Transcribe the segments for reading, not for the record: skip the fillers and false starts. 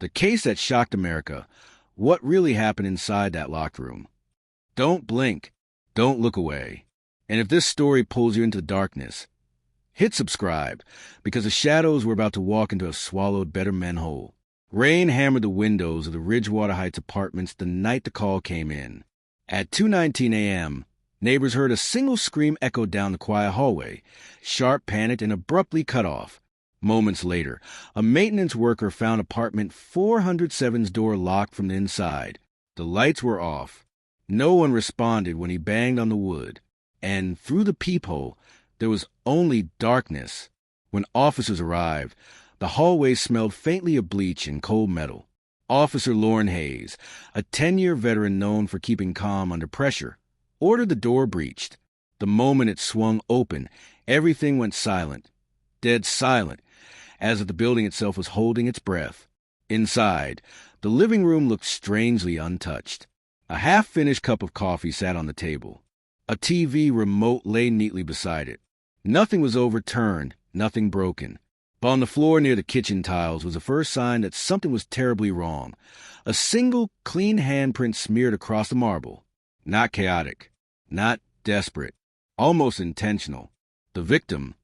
The case that shocked America. What really happened inside that locked room? Don't blink. Don't look away. And if this story pulls you into the darkness, hit subscribe, because the shadows we're about to walk into have swallowed better men whole. Rain hammered the windows of the Ridgewater Heights apartments the night the call came in. At 2:19 a.m., neighbors heard a single scream echo down the quiet hallway, sharp, panicked, and abruptly cut off. Moments later, a maintenance worker found apartment 407's door locked from the inside. The lights were off. No one responded when he banged on the wood, and through the peephole, there was only darkness. When officers arrived, the hallway smelled faintly of bleach and cold metal. Officer Lauren Hayes, a 10-year veteran known for keeping calm under pressure, ordered the door breached. The moment it swung open, everything went silent, dead silent, as if the building itself was holding its breath. Inside, the living room looked strangely untouched. A half-finished cup of coffee sat on the table. A TV remote lay neatly beside it. Nothing was overturned, nothing broken. But on the floor near the kitchen tiles was the first sign that something was terribly wrong. A single, clean handprint smeared across the marble. Not chaotic, not desperate, almost intentional. The victim,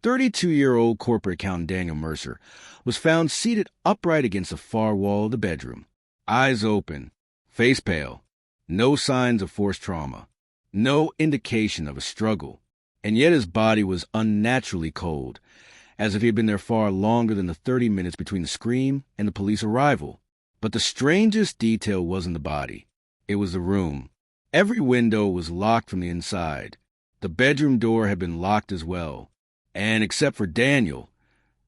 32-year-old corporate accountant Daniel Mercer, was found seated upright against the far wall of the bedroom. Eyes open, face pale, no signs of forced trauma, no indication of a struggle. And yet his body was unnaturally cold, as if he had been there far longer than the 30 minutes between the scream and the police arrival. But the strangest detail wasn't the body. It was the room. Every window was locked from the inside. The bedroom door had been locked as well. And except for Daniel,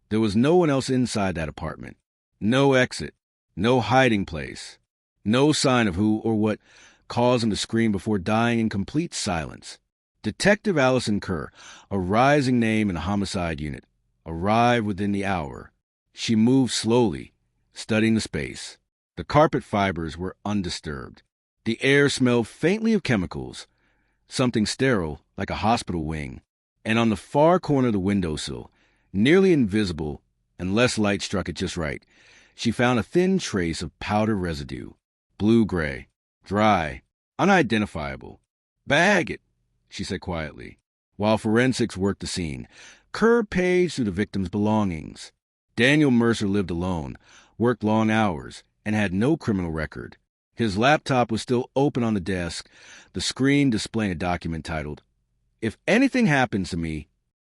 there was no one else inside that apartment. No exit, no hiding place, no sign of who or what caused him to scream before dying in complete silence. Detective Allison Kerr, a rising name in the homicide unit, arrived within the hour. She moved slowly, studying the space. The carpet fibers were undisturbed. The air smelled faintly of chemicals, something sterile like a hospital wing. And on the far corner of the windowsill, nearly invisible unless light struck it just right, she found a thin trace of powder residue, blue-gray, dry, unidentifiable. "Bag it," she said quietly. While forensics worked the scene, Kerr paged through the victim's belongings. Daniel Mercer lived alone, worked long hours, and had no criminal record. His laptop was still open on the desk, the screen displaying a document titled, "If anything happens to me."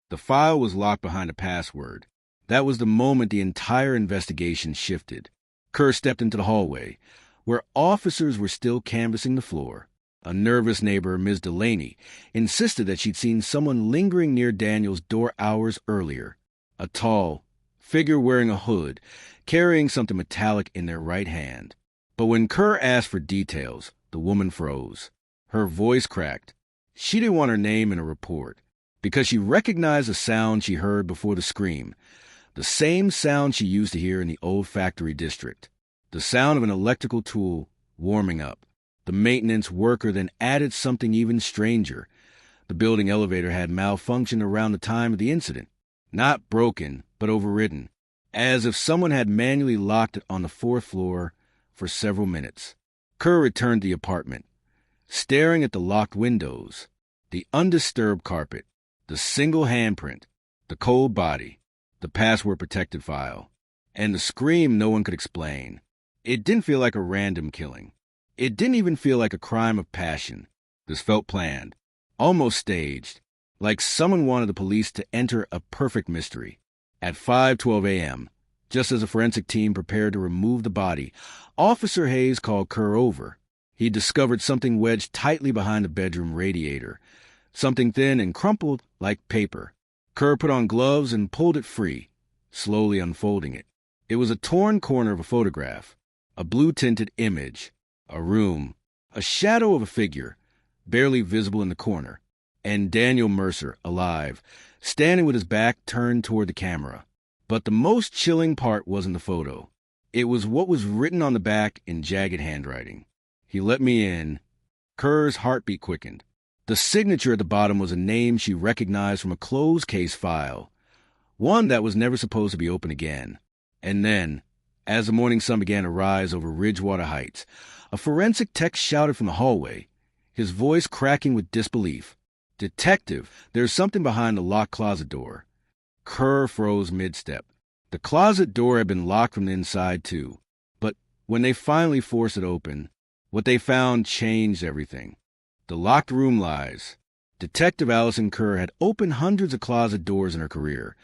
The file was locked behind a password. That was the moment the entire investigation shifted. Kerr stepped into the hallway, where officers were still canvassing the floor. A nervous neighbor, Ms. Delaney, insisted that she'd seen someone lingering near Daniel's door hours earlier. A tall figure wearing a hood, carrying something metallic in their right hand. But when Kerr asked for details, the woman froze. Her voice cracked. She didn't want her name in a report, because she recognized the sound she heard before the scream, the same sound she used to hear in the old factory district, the sound of an electrical tool warming up. The maintenance worker then added something even stranger. The building elevator had malfunctioned around the time of the incident. Not broken, but overridden, as if someone had manually locked it on the 4th floor for several minutes. Kerr returned to the apartment, staring at the locked windows, the undisturbed carpet, the single handprint, the cold body, the password-protected file, and the scream no one could explain. It didn't feel like a random killing. It didn't even feel like a crime of passion. This felt planned, almost staged, like someone wanted the police to enter a perfect mystery. At 5:12 a.m., just as the forensic team prepared to remove the body, Officer Hayes called Kerr over. He discovered something wedged tightly behind the bedroom radiator, something thin and crumpled like paper. Kerr put on gloves and pulled it free, slowly unfolding it. It was a torn corner of a photograph, a blue-tinted image, a room, a shadow of a figure, barely visible in the corner, and Daniel Mercer, alive, standing with his back turned toward the camera. But the most chilling part wasn't the photo. It was what was written on the back in jagged handwriting. "He let me in." Kerr's heartbeat quickened. The signature at the bottom was a name she recognized from a closed case file, one that was never supposed to be opened again. And then, As the morning sun began to rise over Ridgewater Heights, a forensic tech shouted from the hallway, his voice cracking with disbelief. "Detective, there's something behind the locked closet door." Kerr froze mid-step. The closet door had been locked from the inside, too. But when they finally forced it open, what they found changed everything. The locked room lies. Detective Allison Kerr had opened hundreds of closet doors in her career,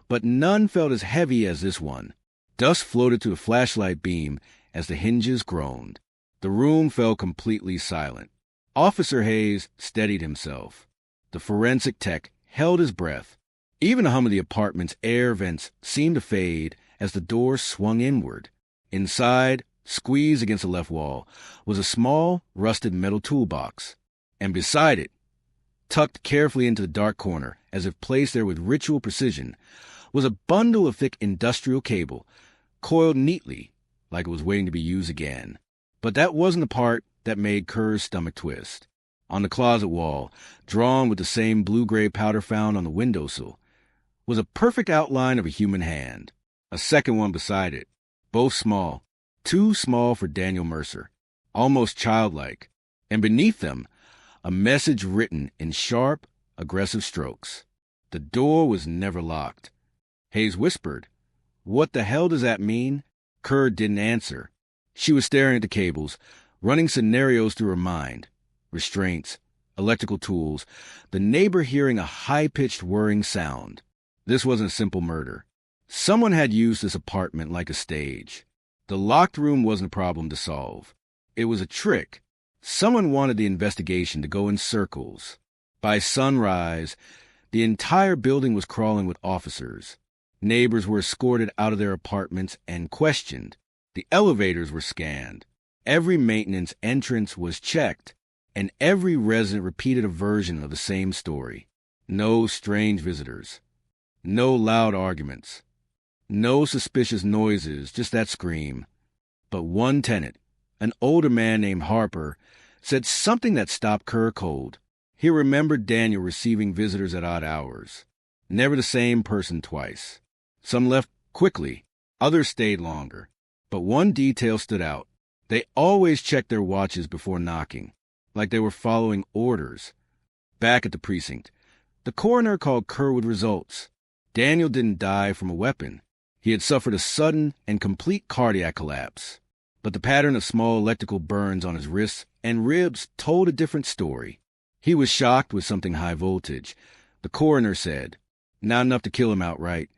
but none felt as heavy as this one. Dust floated to a flashlight beam as the hinges groaned. The room fell completely silent. Officer Hayes steadied himself. The forensic tech held his breath. Even the hum of the apartment's air vents seemed to fade as the door swung inward. Inside, squeezed against the left wall, was a small, rusted metal toolbox. And beside it, tucked carefully into the dark corner, as if placed there with ritual precision, was a bundle of thick industrial cable, coiled neatly, like it was waiting to be used again. But that wasn't the part that made Kerr's stomach twist. On the closet wall, drawn with the same blue-gray powder found on the windowsill, was a perfect outline of a human hand. A second one beside it, both small, too small for Daniel Mercer, almost childlike, and beneath them, a message written in sharp, aggressive strokes. The door was never locked. Hayes whispered, "What the hell does that mean?" Kerr didn't answer. She was staring at the cables, running scenarios through her mind. Restraints, electrical tools, the neighbor hearing a high-pitched whirring sound. This wasn't a simple murder. Someone had used this apartment like a stage. The locked room wasn't a problem to solve. It was a trick. Someone wanted the investigation to go in circles. By sunrise, the entire building was crawling with officers. Neighbors were escorted out of their apartments and questioned. The elevators were scanned. Every maintenance entrance was checked, and every resident repeated a version of the same story. No strange visitors. No loud arguments. No suspicious noises, just that scream. But one tenant, an older man named Harper, said something that stopped Kerr cold. He remembered Daniel receiving visitors at odd hours. Never the same person twice. Some left quickly, others stayed longer. But one detail stood out. They always checked their watches before knocking, like they were following orders. Back at the precinct, the coroner called Kerr with results. Daniel didn't die from a weapon. He had suffered a sudden and complete cardiac collapse. But the pattern of small electrical burns on his wrists and ribs told a different story. He was shocked with something high voltage, the coroner said. Not enough to kill him outright,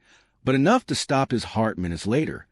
but enough to stop his heart minutes later.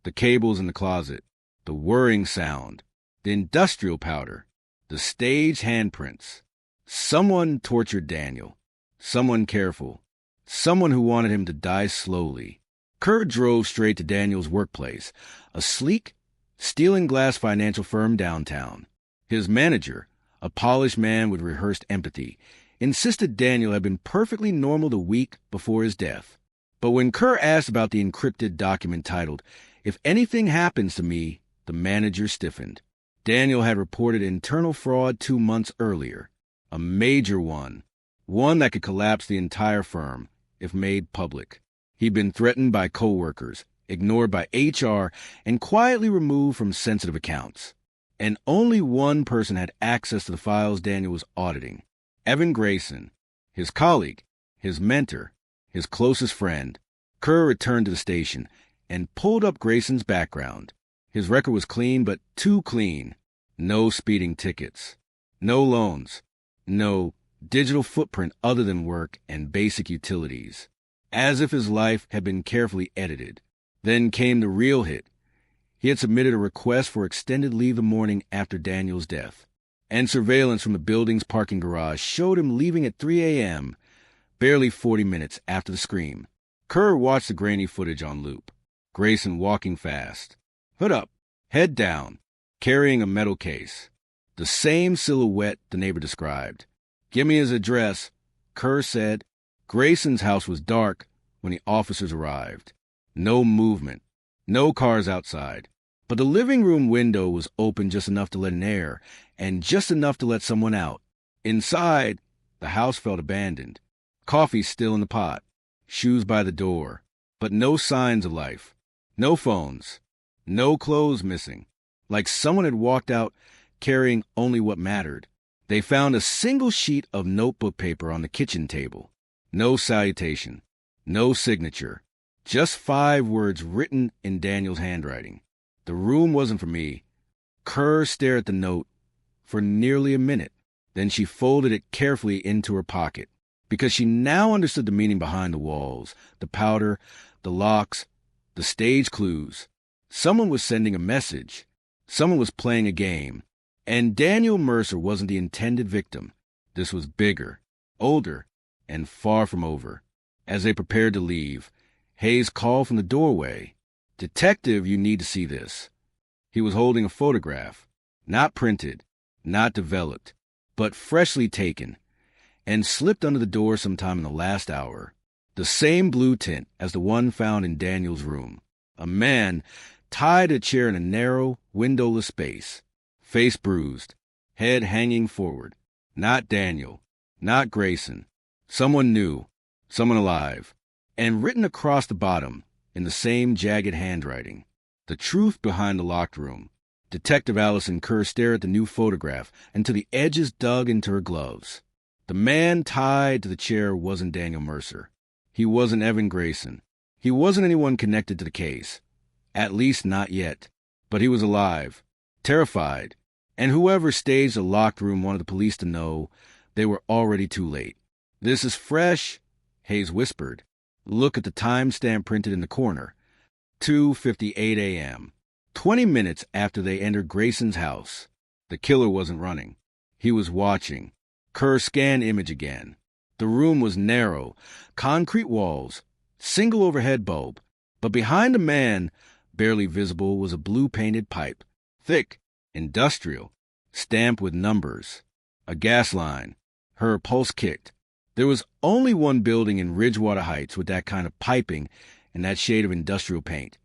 The cables in the closet, the whirring sound, the industrial powder, the staged handprints. Someone tortured Daniel. Someone careful. Someone who wanted him to die slowly. Kerr drove straight to Daniel's workplace, a sleek, steel-and-glass financial firm downtown. His manager, a polished man with rehearsed empathy, insisted Daniel had been perfectly normal the week before his death. But when Kerr asked about the encrypted document titled, "If anything happens to me," the manager stiffened. Daniel had reported internal fraud 2 months earlier. A major one. One that could collapse the entire firm if made public. He'd been threatened by coworkers, ignored by HR, and quietly removed from sensitive accounts. And only one person had access to the files Daniel was auditing. Evan Grayson, his colleague, his mentor, his closest friend. Kerr returned to the station and pulled up Grayson's background. His record was clean, but too clean. No speeding tickets. No loans. No digital footprint other than work and basic utilities. As if his life had been carefully edited. Then came the real hit. He had submitted a request for extended leave the morning after Daniel's death. And surveillance from the building's parking garage showed him leaving at 3 a.m., barely 40 minutes after the scream. Kerr watched the grainy footage on loop. Grayson walking fast. Hood up, head down, carrying a metal case. The same silhouette the neighbor described. "Give me his address," Kerr said. Grayson's house was dark when the officers arrived. No movement. No cars outside. But the living room window was open just enough to let in air, and just enough to let someone out. Inside, the house felt abandoned. Coffee still in the pot. Shoes by the door. But no signs of life. No phones. No clothes missing, like someone had walked out carrying only what mattered. They found a single sheet of notebook paper on the kitchen table. No salutation, no signature, just 5 words written in Daniel's handwriting. The room wasn't for me. Kerr stared at the note for nearly a minute. Then she folded it carefully into her pocket, because she now understood the meaning behind the walls, the powder, the locks, the stage clues. Someone was sending a message. Someone was playing a game. And Daniel Mercer wasn't the intended victim. This was bigger, older, and far from over. As they prepared to leave, Hayes called from the doorway, "Detective, you need to see this." He was holding a photograph, not printed, not developed, but freshly taken, and slipped under the door sometime in the last hour. The same blue tint as the one found in Daniel's room. A man tied to a chair in a narrow, windowless space, face bruised, head hanging forward. Not Daniel, not Grayson. Someone new, someone alive. And written across the bottom, in the same jagged handwriting, the truth behind the locked room. Detective Allison Kerr stared at the new photograph until the edges dug into her gloves. The man tied to the chair wasn't Daniel Mercer. He wasn't Evan Grayson. He wasn't anyone connected to the case. At least not yet. But he was alive, terrified, and whoever staged the locked room wanted the police to know they were already too late. "This is fresh," Hayes whispered. "Look at the timestamp printed in the corner. 2:58 a.m. 20 minutes after they entered Grayson's house. The killer wasn't running. He was watching. Kerr scanned image again. The room was narrow, concrete walls, single overhead bulb, but behind the man, barely visible, was a blue-painted pipe, thick, industrial, stamped with numbers. A gas line. Her pulse kicked. There was only one building in Ridgewater Heights with that kind of piping and that shade of industrial paint.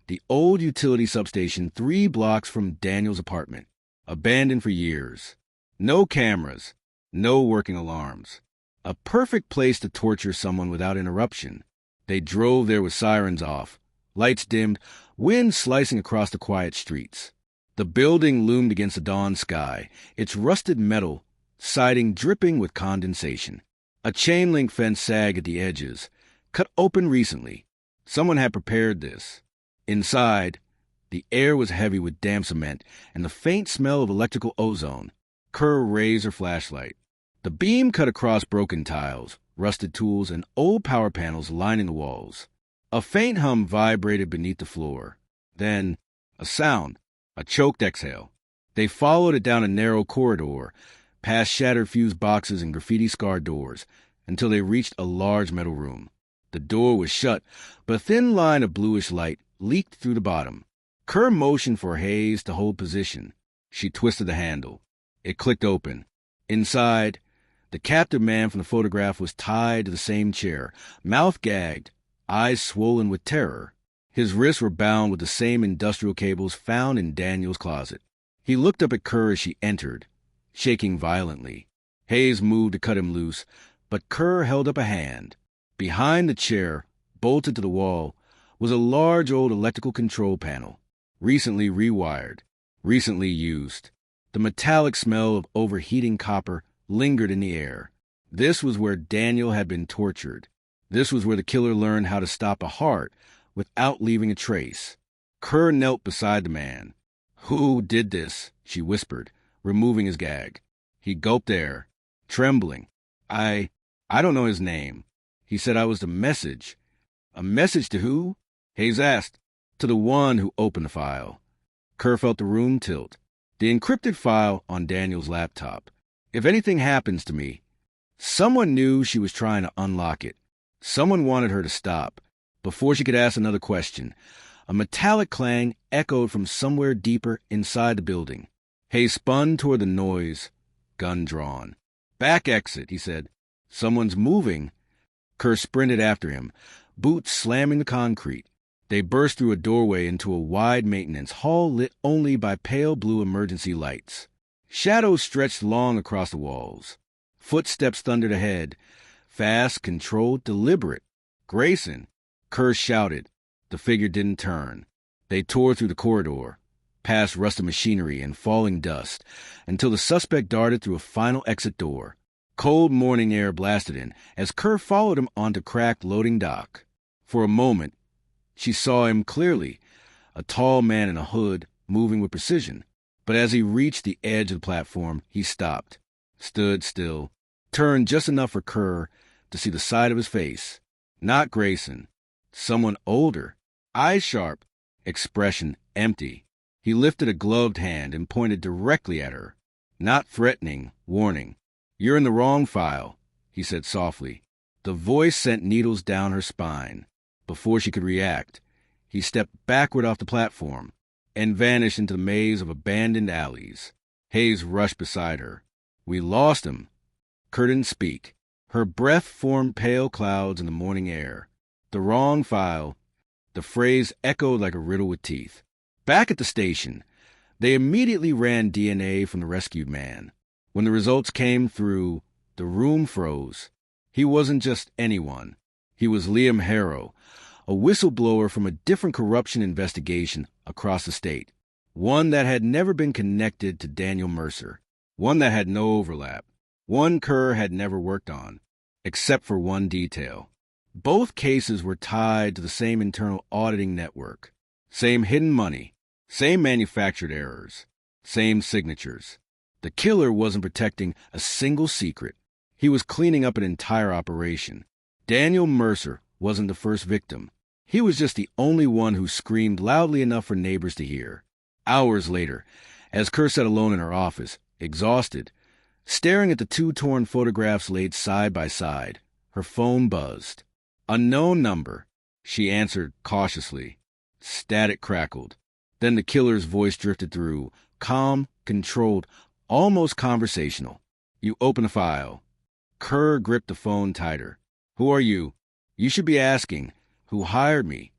The old utility substation 3 blocks from Daniel's apartment, abandoned for years. No cameras, no working alarms. A perfect place to torture someone without interruption. They drove there with sirens off, lights dimmed, wind slicing across the quiet streets. The building loomed against the dawn sky, its rusted metal siding dripping with condensation. A chain-link fence sagged at the edges, cut open recently. Someone had prepared this. Inside, the air was heavy with damp cement and the faint smell of electrical ozone. Kerr raised her flashlight. The beam cut across broken tiles, rusted tools, and old power panels lining the walls. A faint hum vibrated beneath the floor. Then, a sound, a choked exhale. They followed it down a narrow corridor, past shattered fuse boxes and graffiti-scarred doors, until they reached a large metal room. The door was shut, but a thin line of bluish light leaked through the bottom. Kerr motioned for Hayes to hold position. She twisted the handle. It clicked open. Inside, the captive man from the photograph was tied to the same chair, mouth gagged, eyes swollen with terror. His wrists were bound with the same industrial cables found in Daniel's closet. He looked up at Kerr as she entered, shaking violently. Hayes moved to cut him loose, but Kerr held up a hand. Behind the chair, bolted to the wall, was a large old electrical control panel, recently rewired, recently used. The metallic smell of overheating copper lingered in the air. This was where Daniel had been tortured. This was where the killer learned how to stop a heart without leaving a trace. Kerr knelt beside the man. "Who did this?" she whispered, removing his gag. He gulped air, trembling. I don't know his name. He said I was the message." "A message to who?" Hayes asked. "To the one who opened the file." Kerr felt the room tilt. The encrypted file on Daniel's laptop. "If anything happens to me..." Someone knew she was trying to unlock it. Someone wanted her to stop. Before she could ask another question, a metallic clang echoed from somewhere deeper inside the building. Hayes spun toward the noise, gun drawn. "Back exit," he said. "Someone's moving." Kerr sprinted after him, boots slamming the concrete. They burst through a doorway into a wide maintenance hall lit only by pale blue emergency lights. Shadows stretched long across the walls. Footsteps thundered ahead. Fast, controlled, deliberate. "Grayson!" Kerr shouted. The figure didn't turn. They tore through the corridor, past rusted machinery and falling dust, until the suspect darted through a final exit door. Cold morning air blasted in as Kerr followed him onto cracked loading dock. For a moment, she saw him clearly, a tall man in a hood, moving with precision. But as he reached the edge of the platform, he stopped, stood still, turned just enough for Kerr to see the side of his face. Not Grayson. Someone older, eyes sharp, expression empty. He lifted a gloved hand and pointed directly at her. Not threatening, warning. "You're in the wrong file," he said softly. The voice sent needles down her spine. Before she could react, he stepped backward off the platform and vanished into the maze of abandoned alleys. Hayes rushed beside her. "We lost him." Kerr didn't speak. Her breath formed pale clouds in the morning air. The wrong file. The phrase echoed like a riddle with teeth. Back at the station, they immediately ran DNA from the rescued man. When the results came through, the room froze. He wasn't just anyone. He was Liam Harrow, a whistleblower from a different corruption investigation across the state. One that had never been connected to Daniel Mercer. One that had no overlap. One Kerr had never worked on, except for one detail. Both cases were tied to the same internal auditing network. Same hidden money. Same manufactured errors. Same signatures. The killer wasn't protecting a single secret. He was cleaning up an entire operation. Daniel Mercer wasn't the first victim. He was just the only one who screamed loudly enough for neighbors to hear. Hours later, as Kerr sat alone in her office, exhausted, staring at the two torn photographs laid side by side, her phone buzzed. "Unknown number," she answered cautiously. Static crackled. Then the killer's voice drifted through, calm, controlled, almost conversational. "You open the file." Kerr gripped the phone tighter. "Who are you? You should be asking, who hired me?"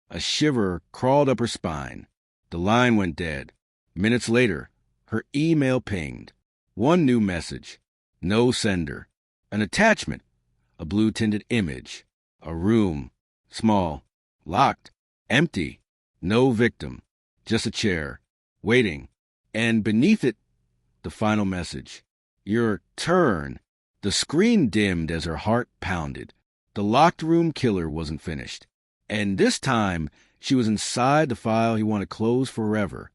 A shiver crawled up her spine. The line went dead. Minutes later, her email pinged. One new message. No sender. An attachment. A blue-tinted image. A room. Small. Locked. Empty. No victim. Just a chair. Waiting. And beneath it, the final message. "Your turn." The screen dimmed as her heart pounded. The locked room killer wasn't finished. And this time, she was inside the file he wanted closed forever.